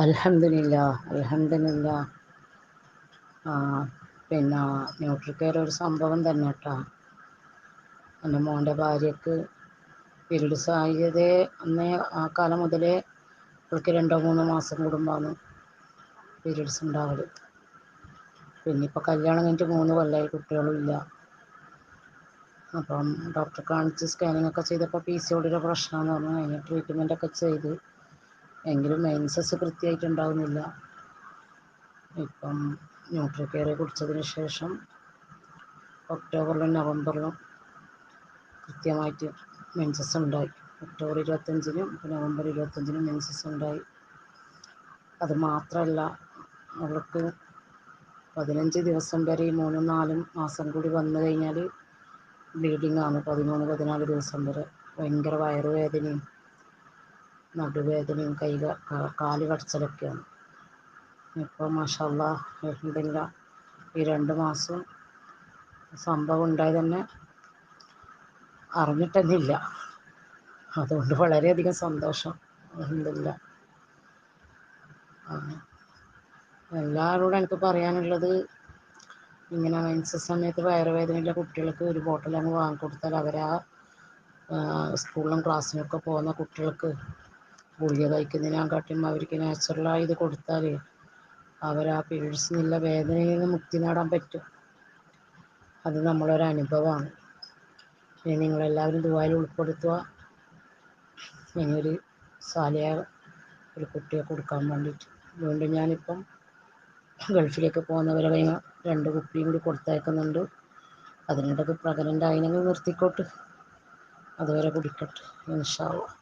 അൽഹംദുലില്ലാ അൽഹംദുലില്ലാ. പിന്നെ ന്യൂട്രിക്കെയർ ഒരു സംഭവം തന്നെ കേട്ടോ. എൻ്റെ മോൻ്റെ ഭാര്യയ്ക്ക് പീരീഡ്സ് ആയതേ അന്നേ ആ കാലം മുതലേ അവൾക്ക് 2-3 മാസം കൂടുമ്പോഴാണ് പീരീഡ്സ് ഉണ്ടാവല്. പിന്നെ ഇപ്പോൾ കല്യാണം കഴിഞ്ഞിട്ട് 3 കൊല്ലമായി, കുട്ടികളും ഇല്ല. അപ്പം ഡോക്ടറെ കാണിച്ച് സ്കാനിങ് ഒക്കെ ചെയ്തപ്പോൾ PCODയുടെ പ്രശ്നമാണെന്ന് പറഞ്ഞു. അതിന് ട്രീറ്റ്മെൻറ്റൊക്കെ ചെയ്ത്, എങ്കിലും മെൻസസ് കൃത്യമായിട്ടുണ്ടാവുന്നില്ല. ഇപ്പം ന്യൂട്രിക്കെയർ കുടിച്ചതിന് ശേഷം ഒക്ടോബറിലും നവംബറിലും കൃത്യമായിട്ട് മെൻസസ് ഉണ്ടായി. ഒക്ടോബർ 25-നും നവംബർ 25-നും മെൻസസ് ഉണ്ടായി. അത് മാത്രമല്ല, അവൾക്ക് 15 ദിവസം വരെ ഈ 3-4 മാസം കൂടി വന്നു കഴിഞ്ഞാൽ ബ്ലീഡിങ് ആണ്. 13-14 ദിവസം വരെ ഭയങ്കര വയറുവേദനയും നടുവേദനയും കാല് കടച്ചിലൊക്കെയാണ്. ഇപ്പോൾ മാഷാ അല്ലാഹ് അൽഹംദുലില്ലാ ഈ 2 മാസം സംഭവം ഉണ്ടായി തന്നെ അറിഞ്ഞിട്ടൊന്നുമില്ല. അതുകൊണ്ട് വളരെയധികം സന്തോഷം. അൽഹംദുലില്ലാ. എല്ലാവരോടും എനിക്ക് പറയാനുള്ളത്, ഇങ്ങനെ മെൻസസ് സമയത്ത് വയറുവേദനയുള്ള കുട്ടികൾക്ക് ഒരു ബോട്ടിൽ അങ്ങ് വാങ്ങിക്കൊടുത്താൽ അവരാ സ്കൂളിലും ക്ലാസ്സിലൊക്കെ പോകുന്ന കുട്ടികൾക്ക് ഗുളിക കഴിക്കുന്നതിനെക്കാട്ടും അവർക്ക് നാച്ചുറലായി ഇത് കൊടുത്താൽ അവരാ പീരീഡ്സ് എന്നുള്ള വേദനയിൽ നിന്ന് മുക്തി നേടാൻ പറ്റും. അത് നമ്മളൊരനുഭവമാണ്. ഇനി നിങ്ങളെല്ലാവരും ദുആയിൽ ഉൾപ്പെടുത്തുക. ഇനിയൊരു സാലിയായ ഒരു കുട്ടിയെ കൊടുക്കാൻ വേണ്ടിയിട്ട്. അതുകൊണ്ട് ഞാനിപ്പം ഗൾഫിലേക്ക് പോകുന്നവരെ 2 കുപ്പിയും കൂടി കൊടുത്തയക്കുന്നുണ്ട്. അതിനിടയ്ക്ക് പ്രഗ്നൻ്റ് ആയിനെങ്കിൽ നിർത്തിക്കോട്ട്, അതുവരെ കുടിക്കട്ടെ ഇൻഷാ അല്ലാഹ്.